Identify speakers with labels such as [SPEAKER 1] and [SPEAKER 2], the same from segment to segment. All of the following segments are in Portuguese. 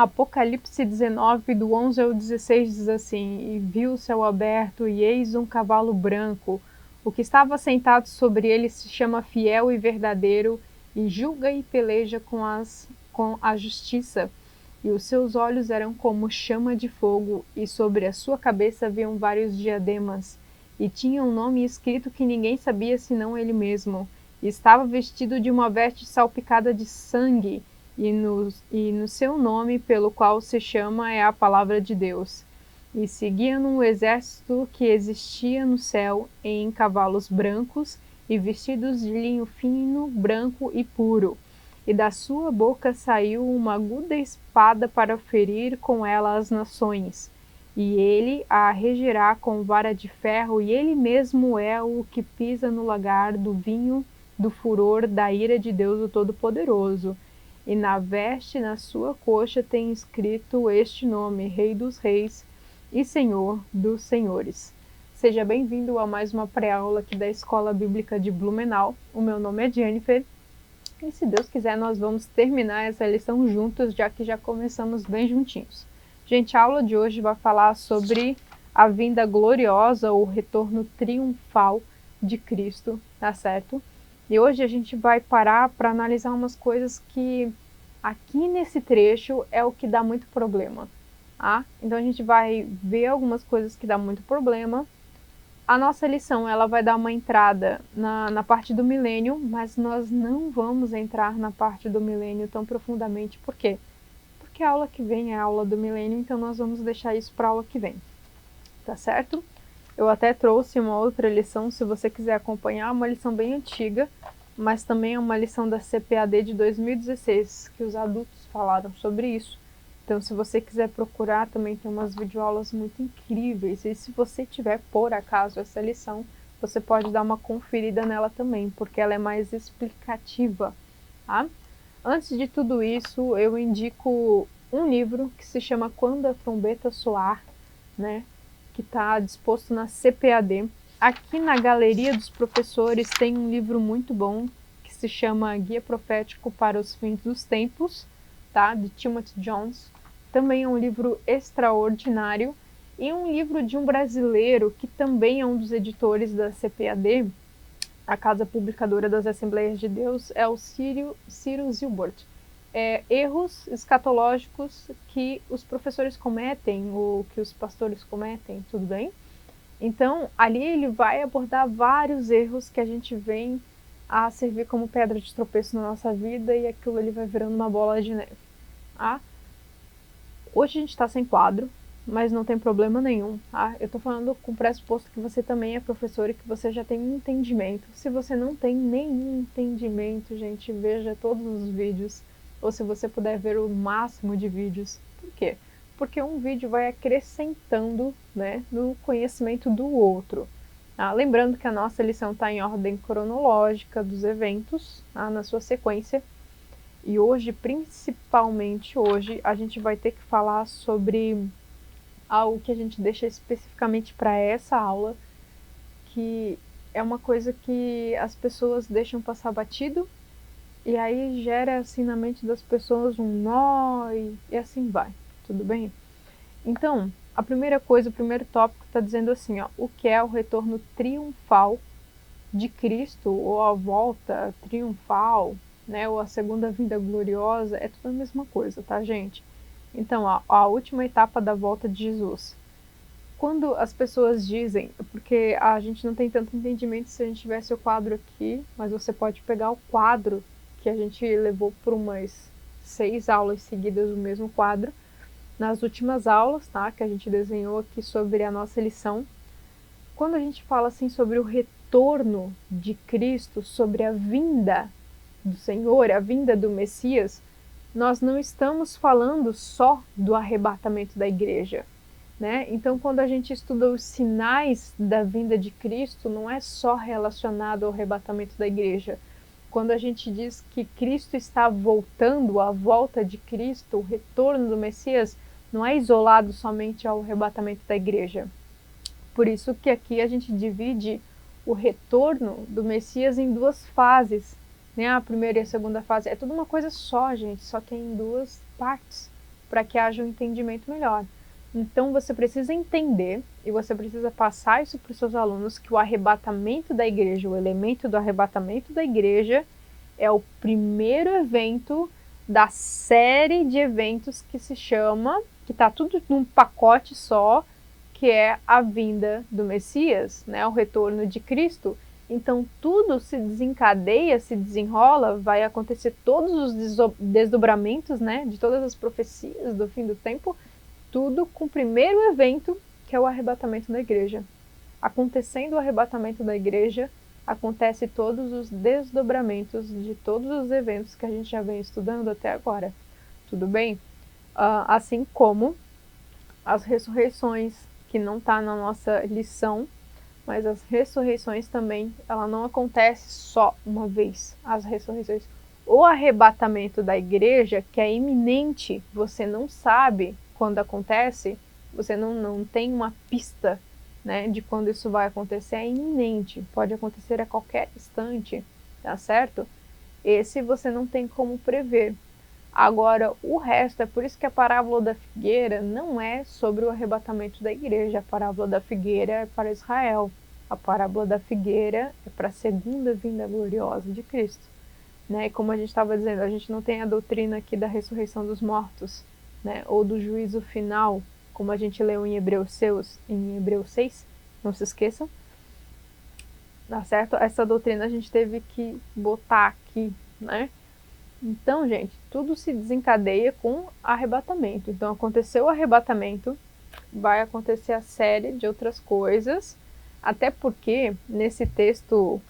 [SPEAKER 1] Apocalipse 19, do 11 ao 16, diz assim: E viu o céu aberto, e eis um cavalo branco. O que estava sentado sobre ele se chama Fiel e Verdadeiro, e julga e peleja com a justiça. E os seus olhos eram como chama de fogo, e sobre a sua cabeça haviam vários diademas. E tinha um nome escrito que ninguém sabia senão ele mesmo. E estava vestido de uma veste salpicada de sangue, e no seu nome, pelo qual se chama, é a palavra de Deus. E seguia num exército que existia no céu em cavalos brancos e vestidos de linho fino, branco e puro. E da sua boca saiu uma aguda espada para ferir com ela as nações. E ele a regirá com vara de ferro, e ele mesmo é o que pisa no lagar do vinho do furor da ira de Deus o Todo-Poderoso. E na veste, na sua coxa, tem escrito este nome: Rei dos Reis e Senhor dos Senhores. Seja bem-vindo a mais uma pré-aula aqui da Escola Bíblica de Blumenau. O meu nome é Jennifer e, se Deus quiser, nós vamos terminar essa lição juntos, já que já começamos bem juntinhos. Gente, a aula de hoje vai falar sobre a vinda gloriosa ou retorno triunfal de Cristo, tá certo? E hoje a gente vai parar para analisar umas coisas que aqui nesse trecho é o que dá muito problema. Tá? Então a gente vai ver algumas coisas que dá muito problema. A nossa lição ela vai dar uma entrada na parte do milênio, mas nós não vamos entrar na parte do milênio tão profundamente. Por quê? Porque a aula que vem é a aula do milênio, então nós vamos deixar isso para a aula que vem. Tá certo? Eu até trouxe uma outra lição, se você quiser acompanhar, uma lição bem antiga, mas também é uma lição da CPAD de 2016, que os adultos falaram sobre isso. Então, se você quiser procurar, também tem umas videoaulas muito incríveis. E se você tiver, por acaso, essa lição, você pode dar uma conferida nela também, porque ela é mais explicativa, tá? Antes de tudo isso, eu indico um livro que se chama Quando a Trombeta Soar, né? Que está disposto na CPAD. Aqui na Galeria dos Professores tem um livro muito bom que se chama Guia Profético para os Fins dos Tempos, tá? De Timothy Jones. Também é um livro extraordinário e um livro de um brasileiro que também é um dos editores da CPAD, a Casa Publicadora das Assembleias de Deus, é o Ciro Zilbert. Erros escatológicos que os professores cometem ou que os pastores cometem, tudo bem? Então, ali ele vai abordar vários erros que a gente vem a servir como pedra de tropeço na nossa vida e aquilo ali vai virando uma bola de neve. Tá? Hoje a gente está sem quadro, mas não tem problema nenhum. Tá? Eu estou falando com o pressuposto que você também é professor e que você já tem um entendimento. Se você não tem nenhum entendimento, gente, veja todos os vídeos, ou se você puder ver o máximo de vídeos. Por quê? Porque um vídeo vai acrescentando, né, no conhecimento do outro. Tá? Lembrando que a nossa lição está em ordem cronológica dos eventos, tá? Na sua sequência. E hoje, principalmente hoje, a gente vai ter que falar sobre algo que a gente deixa especificamente para essa aula, que é uma coisa que as pessoas deixam passar batido, e aí gera assim na mente das pessoas um nó e assim vai, tudo bem? Então, a primeira coisa, o primeiro tópico está dizendo assim, ó, o que é o retorno triunfal de Cristo, ou a volta triunfal, né, ou a segunda vinda gloriosa, é tudo a mesma coisa, tá, gente? Então, a última etapa da volta de Jesus. Quando as pessoas dizem, porque a gente não tem tanto entendimento se a gente tivesse o quadro aqui, mas você pode pegar o quadro que a gente levou por umas 6 aulas seguidas, o mesmo quadro, nas últimas aulas, tá, que a gente desenhou aqui sobre a nossa lição. Quando a gente fala assim sobre o retorno de Cristo, sobre a vinda do Senhor, a vinda do Messias, nós não estamos falando só do arrebatamento da igreja, né? Então, quando a gente estuda os sinais da vinda de Cristo, não é só relacionado ao arrebatamento da igreja. Quando a gente diz que Cristo está voltando, a volta de Cristo, o retorno do Messias, não é isolado somente ao arrebatamento da igreja. Por isso que aqui a gente divide o retorno do Messias em 2 fases, né? A primeira e a segunda fase. É tudo uma coisa só, gente, só que é em 2 partes, para que haja um entendimento melhor. Então você precisa entender e você precisa passar isso para os seus alunos, que o arrebatamento da igreja, o elemento do arrebatamento da igreja, é o primeiro evento da série de eventos que se chama, que está tudo num pacote só, que é a vinda do Messias, né, o retorno de Cristo. Então tudo se desencadeia, se desenrola, vai acontecer todos os desdobramentos, né, de todas as profecias do fim do tempo, tudo com o primeiro evento, que é o arrebatamento da igreja. Acontecendo o arrebatamento da igreja, acontece todos os desdobramentos de todos os eventos que a gente já vem estudando até agora. Tudo bem? Assim como as ressurreições, que não está na nossa lição, mas as ressurreições também, ela não acontece só uma vez. As ressurreições, o arrebatamento da igreja, que é iminente, você não sabe quando acontece, você não tem uma pista, né, de quando isso vai acontecer, é iminente, pode acontecer a qualquer instante, tá certo? Esse você não tem como prever. Agora, o resto, é por isso que a parábola da figueira não é sobre o arrebatamento da igreja. A parábola da figueira é para Israel. A parábola da figueira é para a segunda vinda gloriosa de Cristo. Né? E como a gente estava dizendo, a gente não tem a doutrina aqui da ressurreição dos mortos, né? Ou do juízo final, como a gente leu em Hebreus 6, não se esqueçam. Tá certo? Essa doutrina a gente teve que botar aqui, né? Então, gente, tudo se desencadeia com arrebatamento. Então, aconteceu o arrebatamento, vai acontecer a série de outras coisas, até porque nesse texto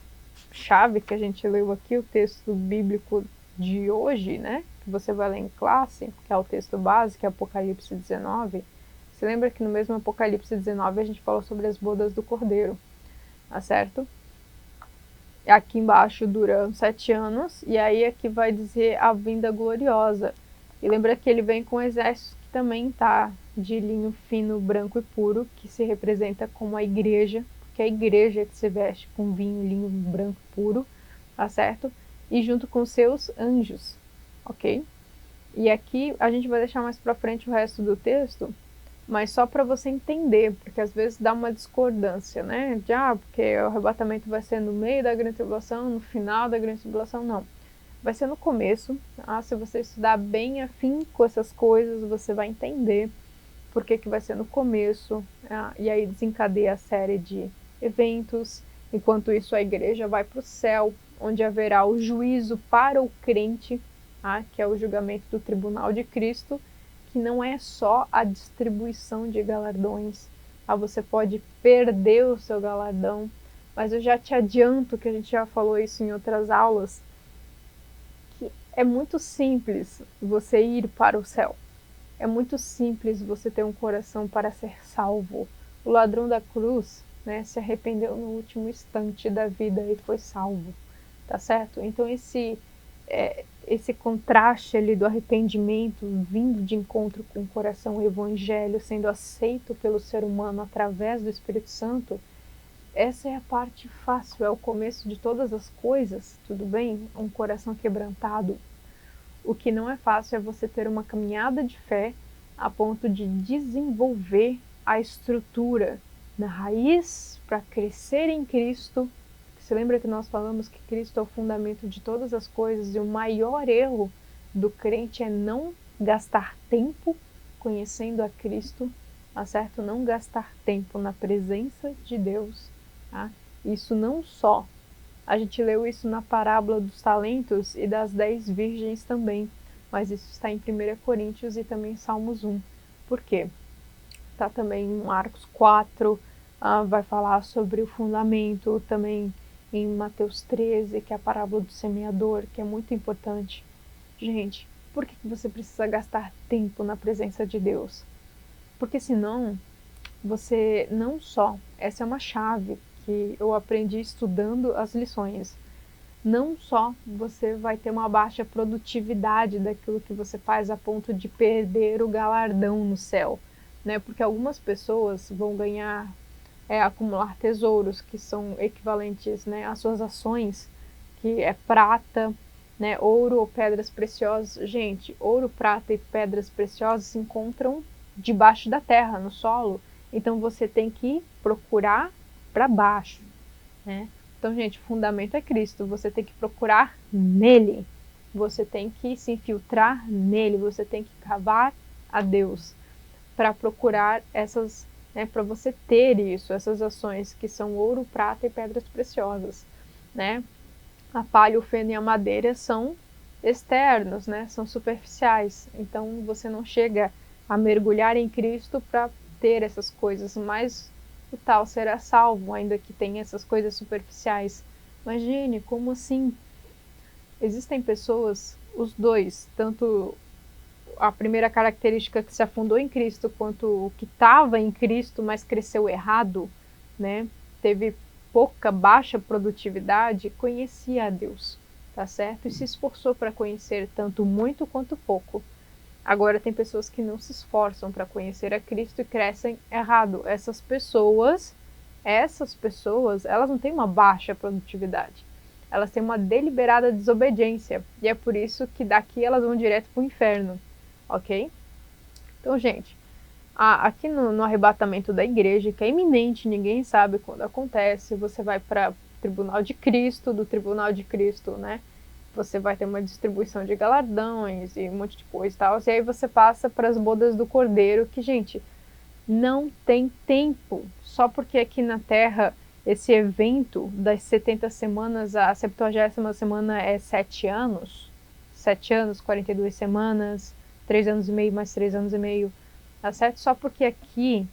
[SPEAKER 1] chave que a gente leu aqui, o texto bíblico de hoje, né, que você vai ler em classe, que é o texto básico, é Apocalipse 19, você lembra que no mesmo Apocalipse 19 a gente falou sobre as bodas do Cordeiro, tá certo? Aqui embaixo dura 7 anos, e aí aqui vai dizer a vinda gloriosa. E lembra que ele vem com um exército que também está de linho fino, branco e puro, que se representa como a igreja, porque é a igreja que se veste com vinho, linho branco puro, tá certo? E junto com seus anjos, ok? E aqui a gente vai deixar mais para frente o resto do texto, mas só para você entender, porque às vezes dá uma discordância, né? Porque o arrebatamento vai ser no meio da grande tribulação, no final da grande tribulação, não. Vai ser no começo, tá? Se você estudar bem afim com essas coisas, você vai entender por que vai ser no começo, tá? E aí desencadeia a série de eventos. Enquanto isso, a igreja vai para o céu, onde haverá o juízo para o crente, tá? Que é o julgamento do tribunal de Cristo, que não é só a distribuição de galardões. Você pode perder o seu galardão, mas eu já te adianto, que a gente já falou isso em outras aulas, que é muito simples você ir para o céu. É muito simples você ter um coração para ser salvo. O ladrão da cruz, né, se arrependeu no último instante da vida e foi salvo, tá certo? Então esse contraste ali do arrependimento vindo de encontro com o coração, o evangelho sendo aceito pelo ser humano através do Espírito Santo, essa é a parte fácil, é o começo de todas as coisas, tudo bem? Um coração quebrantado. O que não é fácil é você ter uma caminhada de fé a ponto de desenvolver a estrutura na raiz para crescer em Cristo. Você lembra que nós falamos que Cristo é o fundamento de todas as coisas, e o maior erro do crente é não gastar tempo conhecendo a Cristo, tá certo? Não gastar tempo na presença de Deus, tá? Isso não só, a gente leu isso na parábola dos talentos e das 10 virgens também, mas isso está em 1 Coríntios e também em Salmos 1. Por quê? Está também em Marcos 4, vai falar sobre o fundamento, também em Mateus 13, que é a parábola do semeador, que é muito importante. Gente, por que você precisa gastar tempo na presença de Deus? Porque senão, você não só, essa é uma chave que eu aprendi estudando as lições, não só você vai ter uma baixa produtividade daquilo que você faz a ponto de perder o galardão no céu, né? Porque algumas pessoas vão ganhar, acumular tesouros que são equivalentes, né, às suas ações, que é prata, né? Ouro ou pedras preciosas. Gente, ouro, prata e pedras preciosas se encontram debaixo da terra, no solo. Então você tem que procurar para baixo, né? Então, gente, o fundamento é Cristo. Você tem que procurar nele. Você tem que se infiltrar nele. Você tem que cavar a Deus para procurar essas, né, para você ter isso, essas ações que são ouro, prata e pedras preciosas, né? A palha, o feno e a madeira são externos, né? São superficiais. Então você não chega a mergulhar em Cristo para ter essas coisas, mas o tal será salvo, ainda que tenha essas coisas superficiais. Imagine, como assim? Existem pessoas, os dois, tanto a primeira característica que se afundou em Cristo, quanto o que estava em Cristo, mas cresceu errado, né? Teve pouca, baixa produtividade, conhecia a Deus, tá certo? E se esforçou para conhecer tanto muito quanto pouco. Agora tem pessoas que não se esforçam para conhecer a Cristo e crescem errado. Essas pessoas, elas não têm uma baixa produtividade. Elas têm uma deliberada desobediência. E é por isso que daqui elas vão direto para o inferno, ok? Então, gente, aqui no arrebatamento da igreja, que é iminente, ninguém sabe quando acontece, você vai para o tribunal de Cristo, do tribunal de Cristo, né? Você vai ter uma distribuição de galardões e um monte de coisa e tal. E aí você passa para as bodas do Cordeiro, que, gente, não tem tempo. Só porque aqui na Terra esse evento das 70 semanas, a 70ª semana é 7 anos. 7 anos, 42 semanas, 3 anos e meio mais 3 anos e meio. Tá certo? Só porque aqui,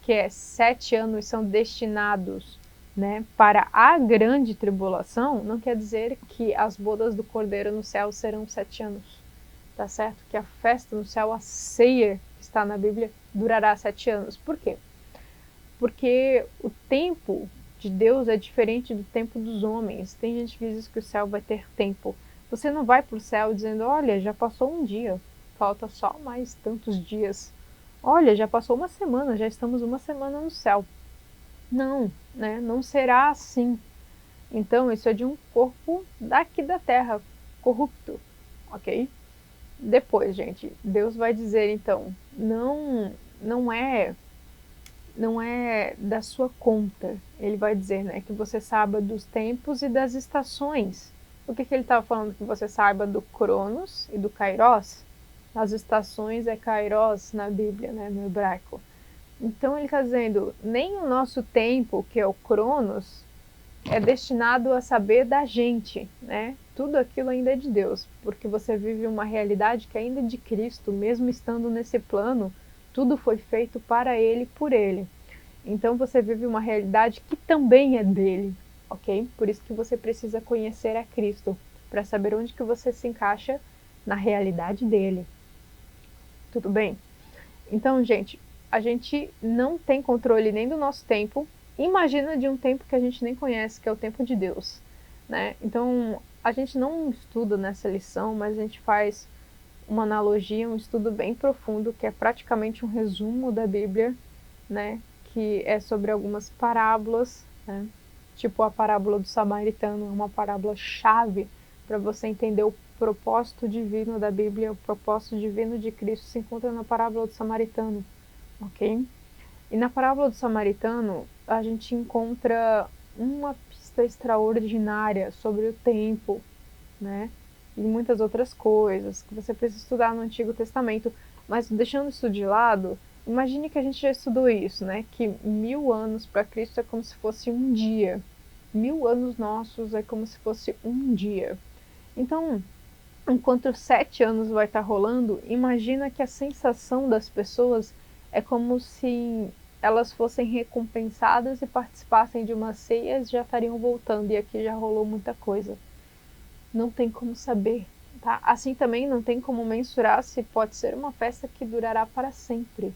[SPEAKER 1] que é 7 anos, são destinados, né, para a grande tribulação, não quer dizer que as bodas do Cordeiro no céu serão 7 anos. Tá certo? Que a festa no céu, a ceia que está na Bíblia, durará 7 anos. Por quê? Porque o tempo de Deus é diferente do tempo dos homens. Tem gente que diz que o céu vai ter tempo. Você não vai para o céu dizendo, olha, já passou um dia, falta só mais tantos dias. Olha, já passou uma semana, já estamos uma semana no céu. Não, né? Não será assim. Então, isso é de um corpo daqui da terra, corrupto, ok? Depois, gente, Deus vai dizer, então, não é da sua conta. Ele vai dizer, né, que você saiba dos tempos e das estações. O que ele estava falando? Que você saiba do Cronos e do Kairos? As estações é Kairos na Bíblia, né, no hebraico. Então ele está dizendo, nem o nosso tempo, que é o Cronos, é destinado a saber da gente, né? Tudo aquilo ainda é de Deus, porque você vive uma realidade que ainda é de Cristo, mesmo estando nesse plano, tudo foi feito para Ele e por Ele. Então você vive uma realidade que também é dele, ok? Por isso que você precisa conhecer a Cristo, para saber onde que você se encaixa na realidade dele. Tudo bem? Então, gente, a gente não tem controle nem do nosso tempo. Imagina de um tempo que a gente nem conhece, que é o tempo de Deus, né? Então, a gente não estuda nessa lição, mas a gente faz uma analogia, um estudo bem profundo, que é praticamente um resumo da Bíblia, né? Que é sobre algumas parábolas, né? Tipo a parábola do samaritano, uma parábola chave para você entender o propósito divino da Bíblia, o propósito divino de Cristo se encontra na parábola do samaritano, ok? E na parábola do samaritano a gente encontra uma pista extraordinária sobre o tempo, né? E muitas outras coisas que você precisa estudar no Antigo Testamento. Mas deixando isso de lado, imagine que a gente já estudou isso, né? Que 1000 anos para Cristo é como se fosse um dia. 1000 anos nossos é como se fosse um dia. Então, enquanto 7 anos vai estar rolando, imagina que a sensação das pessoas é como se elas fossem recompensadas e participassem de uma ceia e já estariam voltando, e aqui já rolou muita coisa. Não tem como saber, tá? Assim também não tem como mensurar se pode ser uma festa que durará para sempre.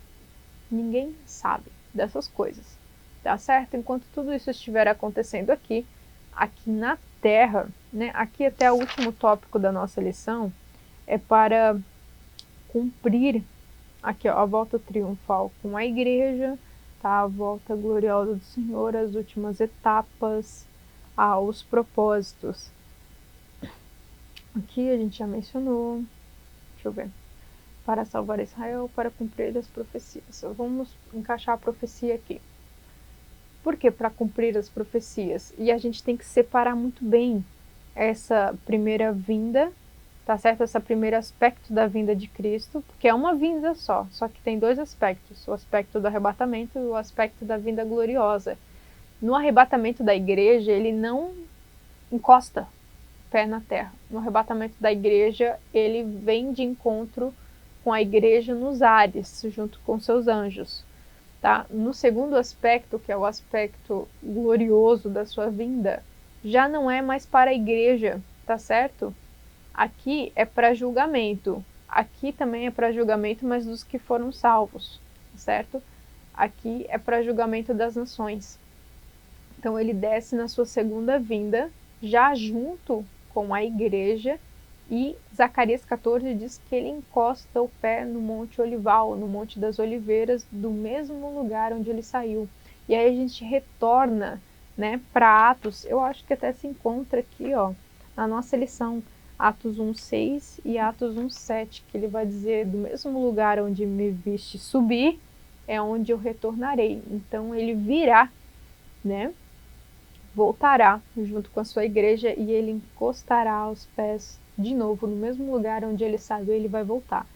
[SPEAKER 1] Ninguém sabe dessas coisas, tá certo? Enquanto tudo isso estiver acontecendo aqui na Terra, né? Aqui até o último tópico da nossa lição é para cumprir aqui, ó, a volta triunfal com a igreja, tá? A volta gloriosa do Senhor, as últimas etapas, os propósitos. Aqui a gente já mencionou, deixa eu ver, para salvar Israel, para cumprir as profecias. Vamos encaixar a profecia aqui. Por que para cumprir as profecias? E a gente tem que separar muito bem essa primeira vinda, tá certo? Esse primeiro aspecto da vinda de Cristo, porque é uma vinda só que tem dois aspectos, o aspecto do arrebatamento e o aspecto da vinda gloriosa. No arrebatamento da igreja, ele não encosta o pé na terra. No arrebatamento da igreja, ele vem de encontro com a igreja nos ares, junto com seus anjos. Tá? No segundo aspecto, que é o aspecto glorioso da sua vinda, já não é mais para a igreja, tá certo? Aqui é para julgamento. Aqui também é para julgamento, mas dos que foram salvos, certo? Aqui é para julgamento das nações. Então ele desce na sua segunda vinda, já junto com a igreja, e Zacarias 14 diz que ele encosta o pé no Monte Olival, no Monte das Oliveiras, do mesmo lugar onde ele saiu. E aí a gente retorna, né, para Atos. Eu acho que até se encontra aqui, ó, na nossa lição, Atos 1:6 e Atos 1:7, que ele vai dizer: do mesmo lugar onde me viste subir, é onde eu retornarei. Então ele virá, né? Voltará junto com a sua igreja e ele encostará os pés de novo no mesmo lugar onde ele saiu. Ele vai voltar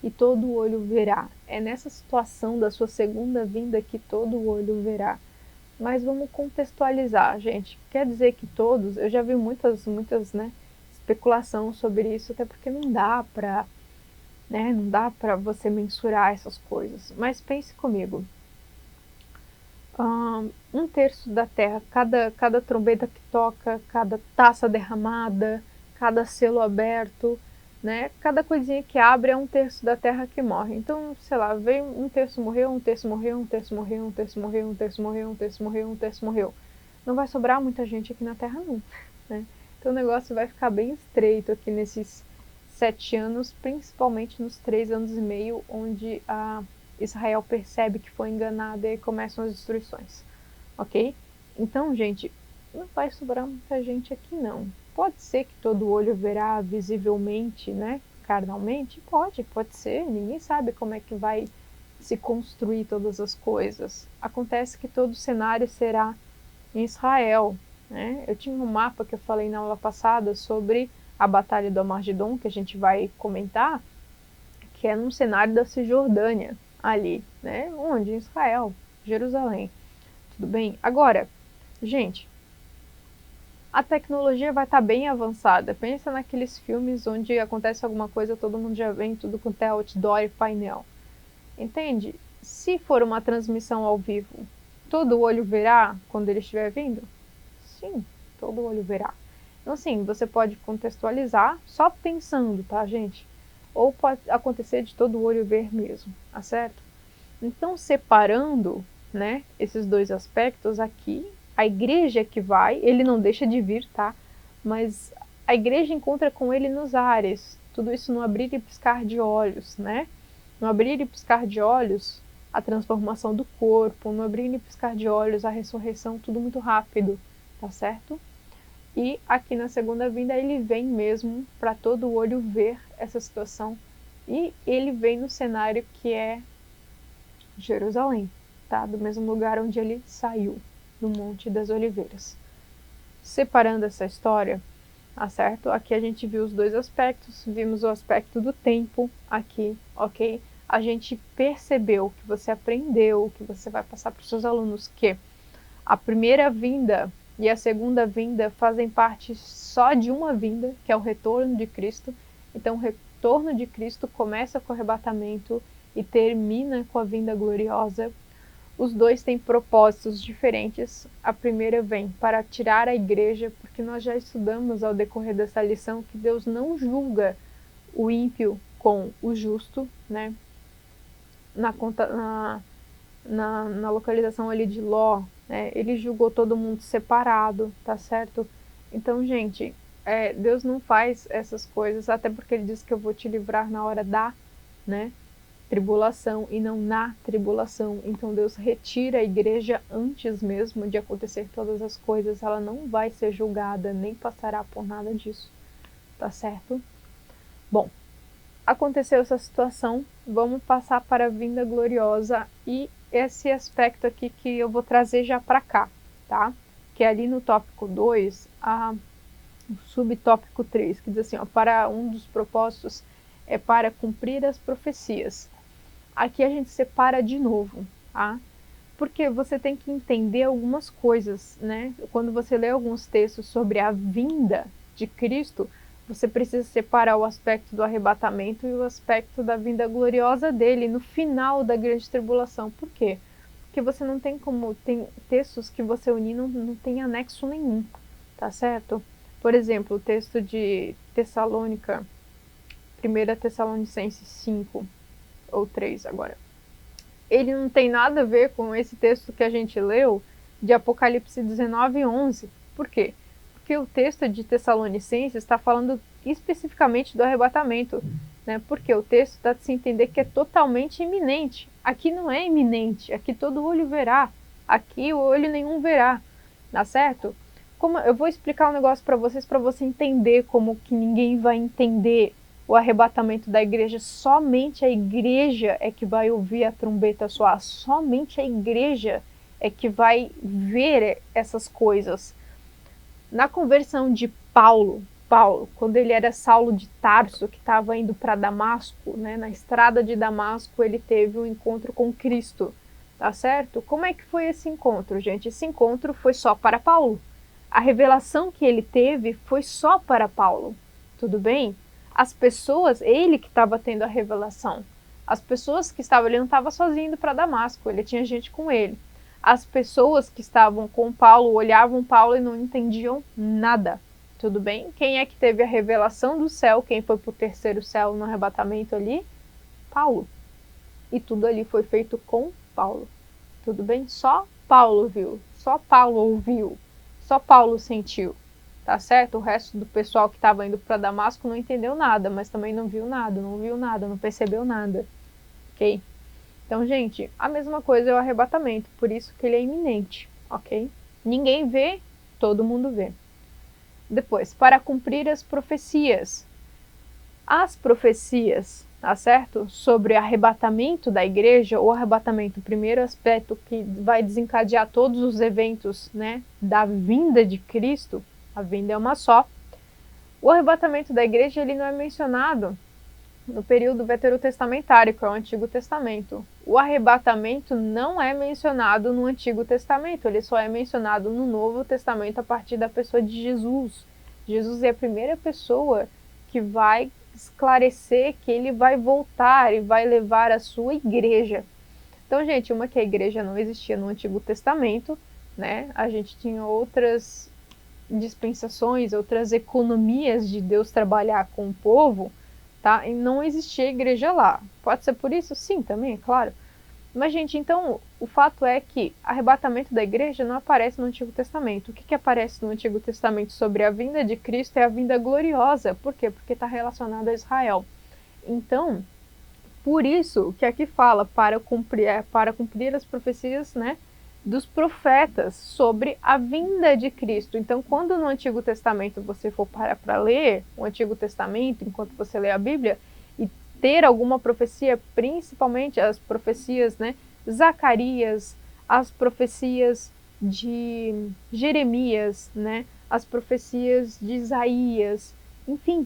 [SPEAKER 1] e todo olho verá. É nessa situação da sua segunda vinda que todo olho verá. Mas vamos contextualizar, gente. Quer dizer que todos, eu já vi muitas, né, especulação sobre isso, até porque não dá para, né, não dá para você mensurar essas coisas. Mas pense comigo. Um terço da terra, cada trombeta que toca, cada taça derramada, cada selo aberto, né? Cada coisinha que abre é um terço da terra que morre. Então, sei lá, veio um terço morreu, um terço morreu, um terço morreu, um terço morreu, um terço morreu, um terço morreu, um terço morreu. Não vai sobrar muita gente aqui na terra, não, né? Então o negócio vai ficar bem estreito aqui nesses 7 anos, principalmente nos 3 anos e meio, onde Israel percebe que foi enganada e começam as destruições, ok? Então, gente, não vai sobrar muita gente aqui, não. Pode ser que todo olho verá visivelmente, né, carnalmente? Pode ser. Ninguém sabe como é que vai se construir todas as coisas. Acontece que todo o cenário será em Israel, né? Eu tinha um mapa que eu falei na aula passada sobre a Batalha do Armagedon, que a gente vai comentar, que é num cenário da Cisjordânia, ali, né? Onde? Em Israel, Jerusalém. Tudo bem? Agora, gente, a tecnologia vai estar bem avançada. Pensa naqueles filmes onde acontece alguma coisa, todo mundo já vem, tudo quanto é outdoor e painel. Entende? Se for uma transmissão ao vivo, todo olho verá quando ele estiver vindo? Sim, todo olho verá. Então, assim, você pode contextualizar só pensando, tá, gente? Ou pode acontecer de todo olho ver mesmo, tá certo? Então, separando, né, esses dois aspectos aqui, a igreja que vai, ele não deixa de vir, tá? Mas a igreja encontra com ele nos ares, tudo isso no abrir e piscar de olhos, né? No abrir e piscar de olhos, a transformação do corpo, no abrir e piscar de olhos, a ressurreição, tudo muito rápido, tá certo? E aqui na segunda vinda ele vem mesmo para todo o olho ver essa situação. E ele vem no cenário que é Jerusalém, tá? Do mesmo lugar onde ele saiu, no Monte das Oliveiras. Separando essa história, tá certo? Aqui a gente viu os dois aspectos, vimos o aspecto do tempo aqui, ok? A gente percebeu que você aprendeu, que você vai passar para os seus alunos, que a primeira vinda e a segunda vinda fazem parte só de uma vinda, que é o retorno de Cristo. Então, o retorno de Cristo começa com o arrebatamento e termina com a vinda gloriosa. Os dois têm propósitos diferentes. A primeira vem para tirar a igreja, porque nós já estudamos ao decorrer dessa lição que Deus não julga o ímpio com o justo, né? Na localização ali de Ló, né? Ele julgou todo mundo separado, tá certo? Então, gente, Deus não faz essas coisas, até porque ele diz que eu vou te livrar na hora da, né, tribulação e não na tribulação. Então Deus retira a igreja antes mesmo de acontecer todas as coisas. Ela não vai ser julgada, nem passará por nada disso, tá certo? Bom, aconteceu essa situação, vamos passar para a vinda gloriosa e esse aspecto aqui que eu vou trazer já para cá, tá? Que é ali no tópico 2, o subtópico 3, que diz assim, ó, para um dos propósitos é para cumprir as profecias. Aqui a gente separa de novo, tá? Porque você tem que entender algumas coisas, né? Quando você lê alguns textos sobre a vinda de Cristo, você precisa separar o aspecto do arrebatamento e o aspecto da vinda gloriosa dele no final da grande tribulação. Por quê? Porque você não tem como, tem textos que você unir não tem anexo nenhum, tá certo? Por exemplo, o texto de Tessalônica, 1 Tessalonicenses 5 ou 3 agora. Ele não tem nada a ver com esse texto que a gente leu de Apocalipse 19:11. Por quê? Porque o texto de Tessalonicenses está falando especificamente do arrebatamento, né? Porque o texto dá a se entender que é totalmente iminente. Aqui não é iminente, aqui todo olho verá, aqui o olho nenhum verá, tá certo? Eu vou explicar um negócio para você entender como que ninguém vai entender o arrebatamento da igreja. Somente a igreja é que vai ouvir a trombeta soar, somente a igreja é que vai ver essas coisas. Na conversão de Paulo, quando ele era Saulo de Tarso, que estava indo para Damasco, né, na estrada de Damasco, ele teve um encontro com Cristo, tá certo? Como é que foi esse encontro, gente? Esse encontro foi só para Paulo. A revelação que ele teve foi só para Paulo, tudo bem? As pessoas, ele que estava tendo a revelação. As pessoas que estavam, ele não estava sozinho indo para Damasco, ele tinha gente com ele. As pessoas que estavam com Paulo olhavam Paulo e não entendiam nada, tudo bem? Quem é que teve a revelação do céu? Quem foi para o terceiro céu no arrebatamento ali? Paulo. E tudo ali foi feito com Paulo, tudo bem? Só Paulo viu, só Paulo ouviu. Só Paulo sentiu, tá certo? O resto do pessoal que estava indo para Damasco não entendeu nada, mas também não viu nada, não percebeu nada, ok? Então, gente, a mesma coisa é o arrebatamento, por isso que ele é iminente, ok? Ninguém vê, todo mundo vê. Depois, para cumprir as profecias. As profecias, tá certo? Sobre arrebatamento da igreja, o arrebatamento, o primeiro aspecto que vai desencadear todos os eventos, né, da vinda de Cristo, a vinda é uma só. O arrebatamento da igreja, ele não é mencionado no período veterotestamentário, que é o Antigo Testamento. O arrebatamento não é mencionado no Antigo Testamento, ele só é mencionado no Novo Testamento a partir da pessoa de Jesus. Jesus é a primeira pessoa que vai esclarecer que ele vai voltar e vai levar a sua igreja. Então, gente, uma que a igreja não existia no Antigo Testamento, né? A gente tinha outras dispensações, outras economias de Deus trabalhar com o povo, tá? E não existia igreja lá. Pode ser por isso? Sim, também, é claro. Mas, gente, então, o fato é que arrebatamento da igreja não aparece no Antigo Testamento. O que aparece no Antigo Testamento sobre a vinda de Cristo é a vinda gloriosa. Por quê? Porque está relacionado a Israel. Então, por isso que aqui fala para cumprir as profecias, né, dos profetas sobre a vinda de Cristo. Então, quando no Antigo Testamento você for para ler o Antigo Testamento, enquanto você lê a Bíblia, ter alguma profecia, principalmente as profecias, né, Zacarias, as profecias de Jeremias, né, as profecias de Isaías, enfim,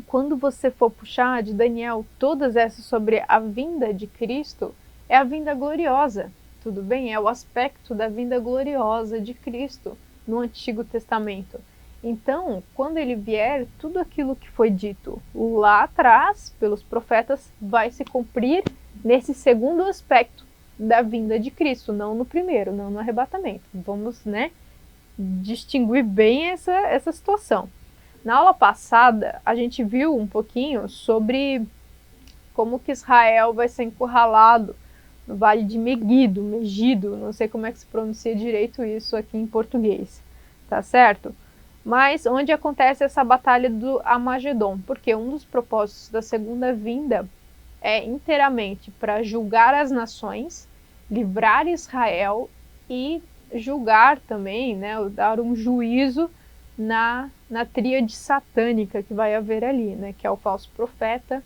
[SPEAKER 1] quando você for puxar de Daniel, todas essas sobre a vinda de Cristo, é a vinda gloriosa, tudo bem? É o aspecto da vinda gloriosa de Cristo no Antigo Testamento. Então, quando ele vier, tudo aquilo que foi dito lá atrás, pelos profetas, vai se cumprir nesse segundo aspecto da vinda de Cristo, não no primeiro, não no arrebatamento. Vamos, né, distinguir bem essa situação. Na aula passada, a gente viu um pouquinho sobre como que Israel vai ser encurralado no Vale de Megido, não sei como é que se pronuncia direito isso aqui em português, tá certo? Mas onde acontece essa batalha do Armagedon, porque um dos propósitos da segunda vinda é inteiramente para julgar as nações, livrar Israel e julgar também, né, dar um juízo na na tríade satânica que vai haver ali, né? Que é o falso profeta,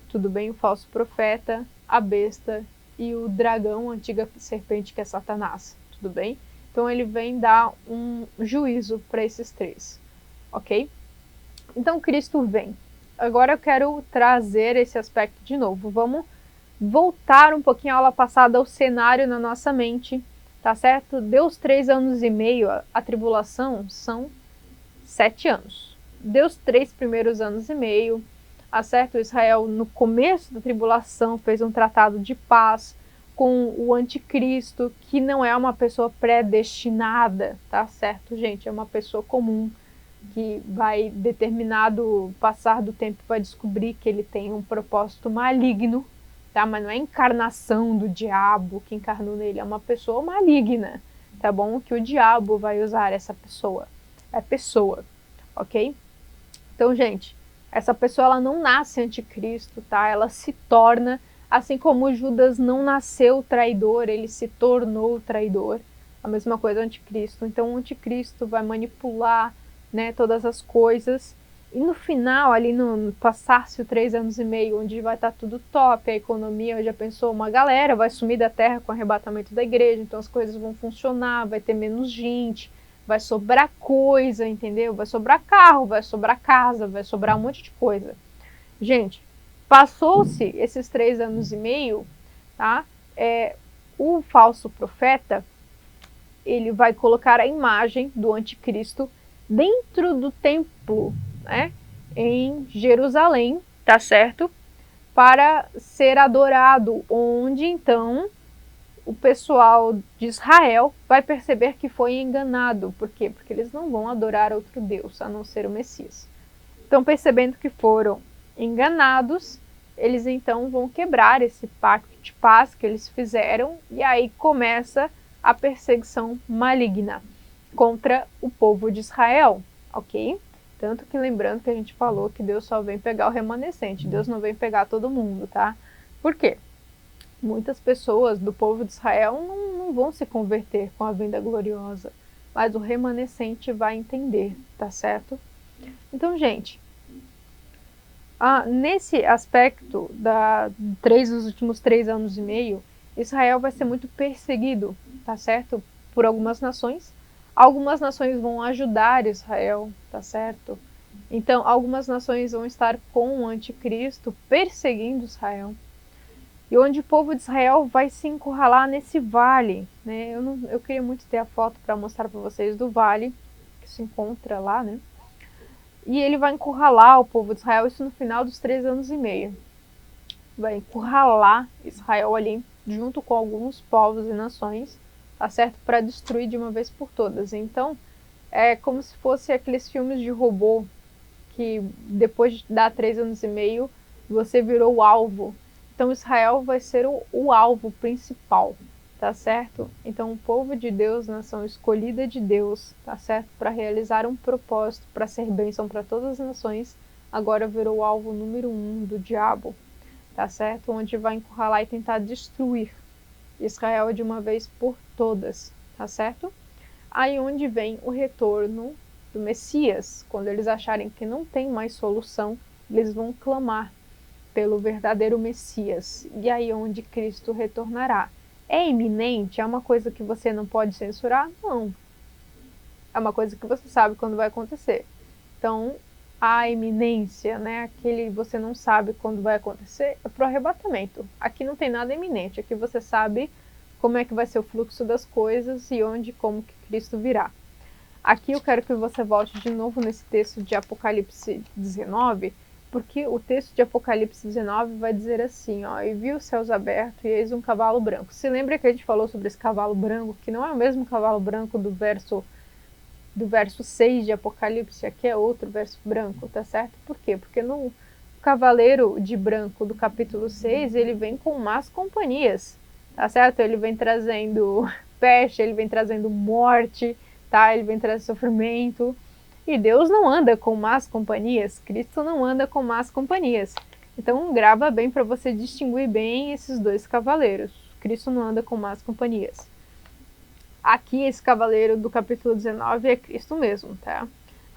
[SPEAKER 1] tudo bem? O falso profeta, a besta e o dragão, a antiga serpente que é Satanás, tudo bem? Então ele vem dar um juízo para esses três, ok? Então Cristo vem. Agora eu quero trazer esse aspecto de novo. Vamos voltar um pouquinho à aula passada ao cenário na nossa mente, tá certo? Deu os 3 anos e meio, a tribulação são 7 anos. Deu os 3 primeiros anos e meio, tá certo? Israel, no começo da tribulação, fez um tratado de paz com o anticristo, que não é uma pessoa predestinada, tá certo, gente? É uma pessoa comum, que vai, determinado passar do tempo, vai descobrir que ele tem um propósito maligno, tá? Mas não é a encarnação do diabo que encarnou nele, é uma pessoa maligna, tá bom? Que o diabo vai usar essa pessoa. É pessoa, ok? Então, gente, essa pessoa ela não nasce anticristo, tá? Ela se torna, assim como Judas não nasceu traidor, ele se tornou traidor. A mesma coisa o anticristo. Então, o anticristo vai manipular, né, todas as coisas. E no final, ali no passar-se 3 anos e meio, onde vai estar tudo top, a economia, já pensou, uma galera vai sumir da terra com o arrebatamento da igreja, então as coisas vão funcionar, vai ter menos gente, vai sobrar coisa, entendeu? Vai sobrar carro, vai sobrar casa, vai sobrar um monte de coisa. Gente, passou-se esses 3 anos e meio, tá? O falso profeta, ele vai colocar a imagem do anticristo dentro do templo, né, em Jerusalém, tá certo? Para ser adorado, onde então o pessoal de Israel vai perceber que foi enganado. Por quê? Porque eles não vão adorar outro Deus, a não ser o Messias. Então, percebendo que foram enganados, eles então vão quebrar esse pacto de paz que eles fizeram, e aí começa a perseguição maligna contra o povo de Israel, ok? Tanto que lembrando que a gente falou que Deus só vem pegar o remanescente, Deus não vem pegar todo mundo, tá? Por quê? Muitas pessoas do povo de Israel não vão se converter com a vinda gloriosa, mas o remanescente vai entender, tá certo? Então, gente, nesse aspecto dos últimos 3 anos e meio, Israel vai ser muito perseguido, tá certo? Por algumas nações. Algumas nações vão ajudar Israel, tá certo? Então, algumas nações vão estar com o anticristo perseguindo Israel. E onde o povo de Israel vai se encurralar nesse vale, né? Eu queria muito ter a foto para mostrar para vocês do vale que se encontra lá, né? E ele vai encurralar o povo de Israel, isso no final dos 3 anos e meio. Vai encurralar Israel ali, junto com alguns povos e nações, tá certo? Para destruir de uma vez por todas. Então, é como se fosse aqueles filmes de robô, que depois de dar 3 anos e meio, você virou o alvo. Então, Israel vai ser o alvo principal, tá certo? Então, o povo de Deus, nação escolhida de Deus, tá certo? Para realizar um propósito, para ser bênção para todas as nações, agora virou o alvo número 1 do diabo, tá certo? Onde vai encurralar e tentar destruir Israel de uma vez por todas, tá certo? Aí onde vem o retorno do Messias, quando eles acharem que não tem mais solução, eles vão clamar pelo verdadeiro Messias, e aí onde Cristo retornará. É iminente? É uma coisa que você não pode censurar? Não. É uma coisa que você sabe quando vai acontecer. Então, a iminência, né, aquele você não sabe quando vai acontecer, é pro arrebatamento. Aqui não tem nada iminente, aqui você sabe como é que vai ser o fluxo das coisas e onde, como que Cristo virá. Aqui eu quero que você volte de novo nesse texto de Apocalipse 19, porque o texto de Apocalipse 19 vai dizer assim, ó, e vi os céus abertos e eis um cavalo branco. Se lembra que a gente falou sobre esse cavalo branco, que não é o mesmo cavalo branco do verso 6 de Apocalipse, aqui é outro verso branco, tá certo? Por quê? Porque no cavaleiro de branco do capítulo 6, ele vem com más companhias, tá certo? Ele vem trazendo peste, ele vem trazendo morte, tá? Ele vem trazendo sofrimento. E Deus não anda com más companhias, Cristo não anda com más companhias. Então grava bem para você distinguir bem esses dois cavaleiros. Cristo não anda com más companhias. Aqui esse cavaleiro do capítulo 19 é Cristo mesmo, tá?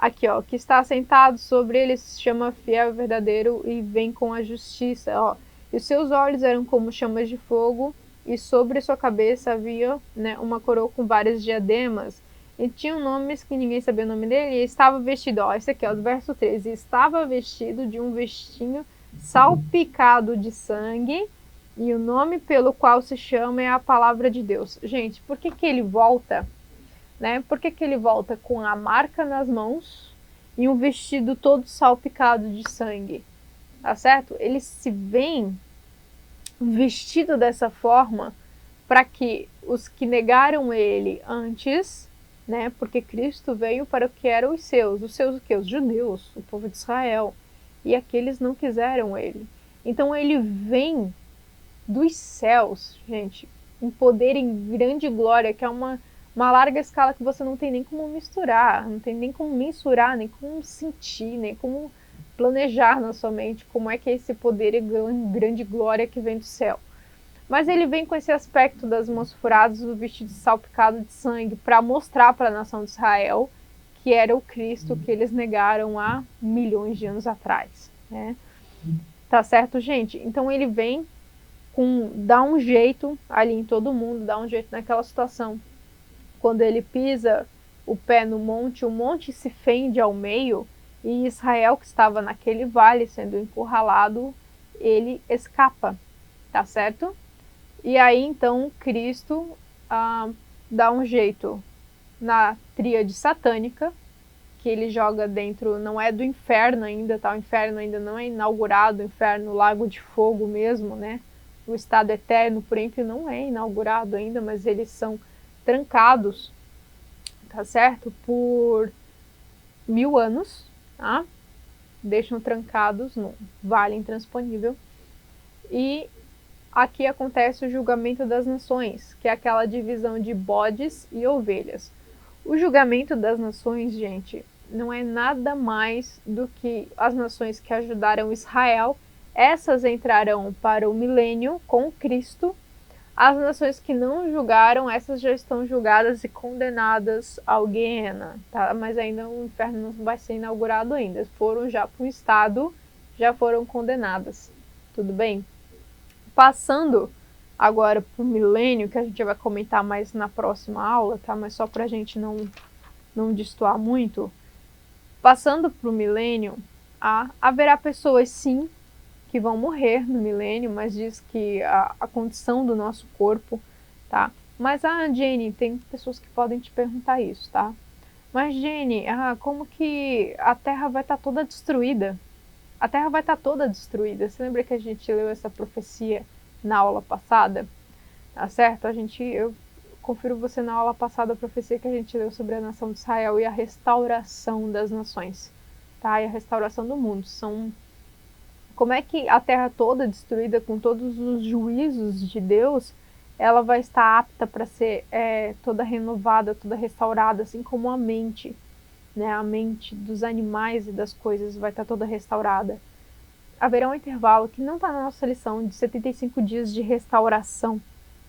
[SPEAKER 1] Aqui, ó, que está sentado sobre ele se chama fiel e verdadeiro e vem com a justiça, ó. E os seus olhos eram como chamas de fogo e sobre sua cabeça havia, né, uma coroa com vários diademas. E tinha nomes que ninguém sabia o nome dele e estava vestido, ó, esse aqui, ó, do verso 13, estava vestido de um vestinho salpicado de sangue e o nome pelo qual se chama é a palavra de Deus. Gente, por que que ele volta, né? Por que que ele volta com a marca nas mãos e um vestido todo salpicado de sangue? Tá certo? Ele se vem vestido dessa forma para que os que negaram ele antes, né? Porque Cristo veio para o que eram os seus o quê? Os judeus, o povo de Israel. E aqueles não quiseram ele. Então ele vem dos céus, gente, em poder, em grande glória, que é uma larga escala que você não tem nem como misturar, não tem nem como mensurar, nem como sentir, nem como planejar na sua mente como é que é esse poder e grande glória que vem do céu. Mas ele vem com esse aspecto das mãos furadas, do vestido salpicado de sangue, para mostrar para a nação de Israel que era o Cristo que eles negaram há milhões de anos atrás, né? Tá certo, gente? Então ele vem dá um jeito ali em todo mundo, dá um jeito naquela situação. Quando ele pisa o pé no monte, o monte se fende ao meio e Israel, que estava naquele vale sendo encurralado, ele escapa, tá certo? E aí então Cristo dá um jeito na tríade satânica, que ele joga dentro, não é do inferno ainda, tá? O inferno ainda não é inaugurado, o inferno, lago de fogo mesmo, né? O estado eterno, por exemplo, não é inaugurado ainda, mas eles são trancados, tá certo? Por 1000 anos, tá? Deixam trancados no vale intransponível. E aqui acontece o julgamento das nações, que é aquela divisão de bodes e ovelhas. O julgamento das nações, gente, não é nada mais do que as nações que ajudaram Israel. Essas entrarão para o milênio com Cristo. As nações que não julgaram, essas já estão julgadas e condenadas ao Guiena, tá? Mas ainda o inferno não vai ser inaugurado ainda. Foram já para um estado, já foram condenadas. Tudo bem? Passando agora para o milênio, que a gente vai comentar mais na próxima aula, tá? Mas só para a gente não destoar muito. Passando para o milênio, haverá pessoas sim que vão morrer no milênio, mas diz que a condição do nosso corpo, tá? Mas, Jenny, tem pessoas que podem te perguntar isso, tá? Mas, Jenny, como que a Terra vai estar toda destruída? A Terra vai estar toda destruída. Você lembra que a gente leu essa profecia na aula passada? Tá certo? Eu confiro você na aula passada a profecia que a gente leu sobre a nação de Israel e a restauração das nações, tá? E a restauração do mundo. Como é que a terra toda destruída com todos os juízos de Deus, ela vai estar apta para ser toda renovada, toda restaurada, assim como a mente, né? A mente dos animais e das coisas vai estar toda restaurada. Haverá um intervalo que não está na nossa lição de 75 dias de restauração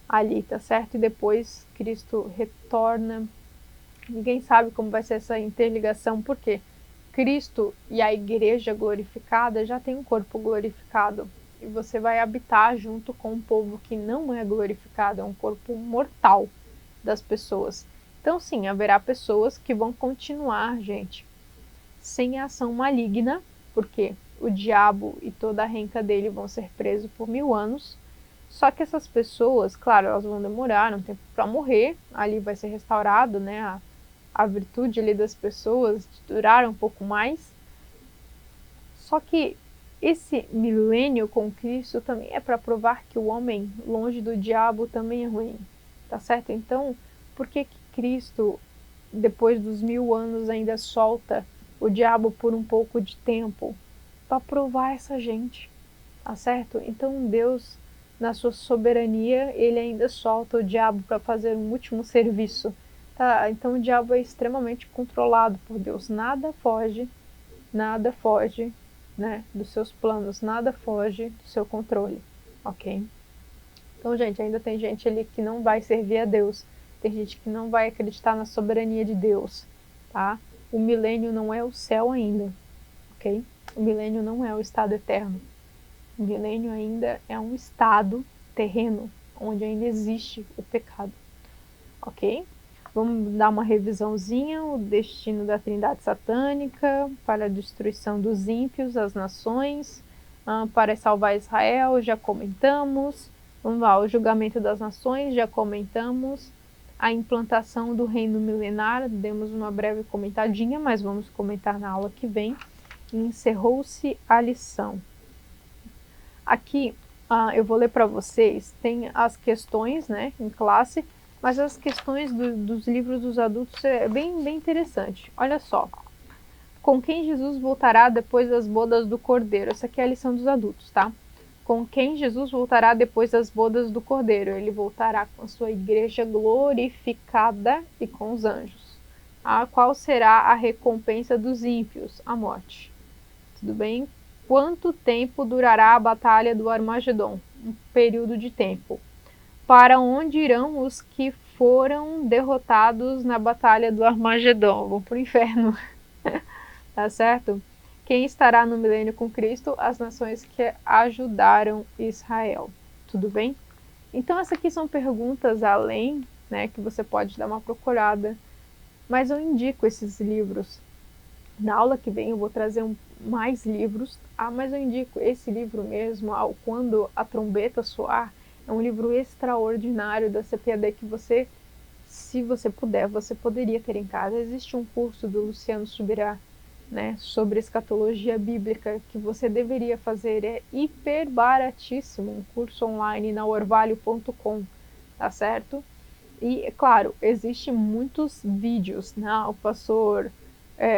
[SPEAKER 1] ali, tá certo? E depois Cristo retorna. Ninguém sabe como vai ser essa interligação, por quê? Cristo e a igreja glorificada já tem um corpo glorificado. E você vai habitar junto com um povo que não é glorificado, é um corpo mortal das pessoas. Então, sim, haverá pessoas que vão continuar, gente, sem ação maligna, porque o diabo e toda a renca dele vão ser presos por 1000 anos. Só que essas pessoas, claro, elas vão demorar um tempo para morrer, ali vai ser restaurado, né, a virtude ali das pessoas de durar um pouco mais. Só que esse milênio com Cristo também é para provar que o homem longe do diabo também é ruim, tá certo? Então, por que Cristo, depois dos 1000 anos, ainda solta o diabo por um pouco de tempo? Para provar essa gente, tá certo? Então Deus, na sua soberania, ele ainda solta o diabo para fazer um último serviço. Tá? Então o diabo é extremamente controlado por Deus. Nada foge, né, dos seus planos, nada foge do seu controle, ok? Então, gente, ainda tem gente ali que não vai servir a Deus, tem gente que não vai acreditar na soberania de Deus, tá? o milênio não é o céu ainda, ok? O milênio não é o estado eterno. O milênio ainda é um estado terreno, onde ainda existe o pecado, ok? Vamos dar uma revisãozinha: o destino da Trindade satânica para a destruição dos ímpios, as nações, para salvar Israel, já comentamos. Vamos lá, o julgamento das nações, já comentamos. A implantação do reino milenar, demos uma breve comentadinha, mas vamos comentar na aula que vem. E encerrou-se a lição. Aqui eu vou ler para vocês, tem as questões, né, em classe, mas as questões dos livros dos adultos é bem interessante. Olha só. Com quem Jesus voltará depois das bodas do Cordeiro? Essa aqui é a lição dos adultos, tá? Com quem Jesus voltará depois das bodas do Cordeiro? Ele voltará com a sua igreja glorificada e com os anjos. Qual será a recompensa dos ímpios? A morte. Tudo bem? Quanto tempo durará a batalha do Armagedon? Um período de tempo. Para onde irão os que foram derrotados na batalha do Armagedon? Vão para o inferno. Tá certo? Quem estará no milênio com Cristo? As nações que ajudaram Israel. Tudo bem? Então, essas aqui são perguntas além, né, que você pode dar uma procurada. Mas eu indico esses livros. Na aula que vem eu vou trazer mais livros, mas eu indico esse livro mesmo, Quando a Trombeta Soar. É um livro extraordinário da CPAD que você, se você puder, você poderia ter em casa. Existe um curso do Luciano Subirá, né, sobre escatologia bíblica que você deveria fazer. É hiper baratíssimo, um curso online na orvalho.com, tá certo? E, claro, existem muitos vídeos, né? O pastor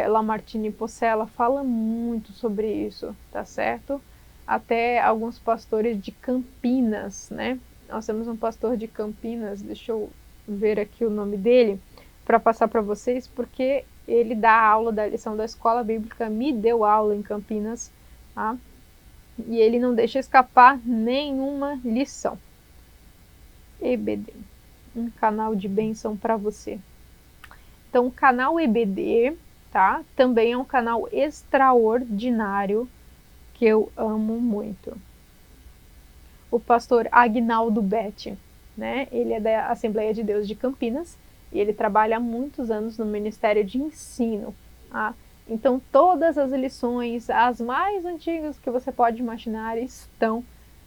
[SPEAKER 1] Lamartine Possela fala muito sobre isso, tá certo? Até alguns pastores de Campinas, né? Nós temos um pastor de Campinas, deixa eu ver aqui o nome dele, para passar para vocês, porque ele dá aula da lição da escola bíblica, me deu aula em Campinas, tá? E ele não deixa escapar nenhuma lição. EBD, um canal de bênção para você. Então, o canal EBD, tá? Também é um canal extraordinário que eu amo muito. O pastor Agnaldo Betti, né? Ele é da Assembleia de Deus de Campinas e ele trabalha há muitos anos no Ministério de Ensino. Tá? Então, todas as lições, as mais antigas que você pode imaginar, estão,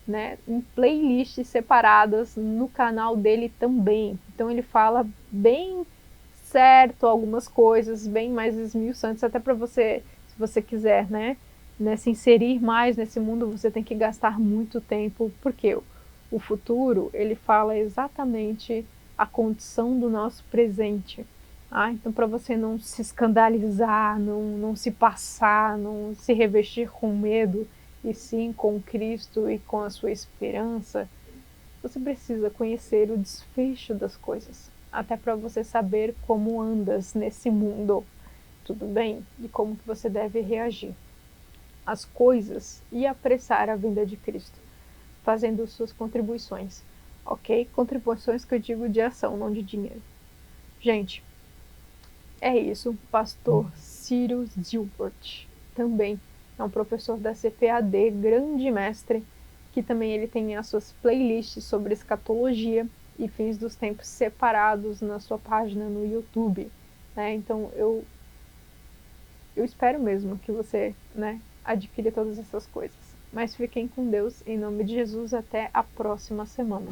[SPEAKER 1] né, em playlists separadas no canal dele também. Então, ele fala bem certo algumas coisas, bem mais esmiuçantes, até para você, se você quiser, né, se inserir mais nesse mundo, você tem que gastar muito tempo, porque o futuro, ele fala exatamente a condição do nosso presente. Então, para você não se escandalizar, não se passar, não se revestir com medo, e sim com Cristo e com a sua esperança, você precisa conhecer o desfecho das coisas, até para você saber como andas nesse mundo, tudo bem? E como que você deve reagir às coisas e apressar a vinda de Cristo, fazendo suas contribuições, ok? Contribuições que eu digo de ação, não de dinheiro. Gente, é isso. Pastor Ciro Gilbert também é um professor da CPAD, grande mestre, que também ele tem as suas playlists sobre escatologia e fins dos tempos separados na sua página no YouTube, né? Então eu espero mesmo que você, né, adquira todas essas coisas. Mas fiquem com Deus, em nome de Jesus, até a próxima semana.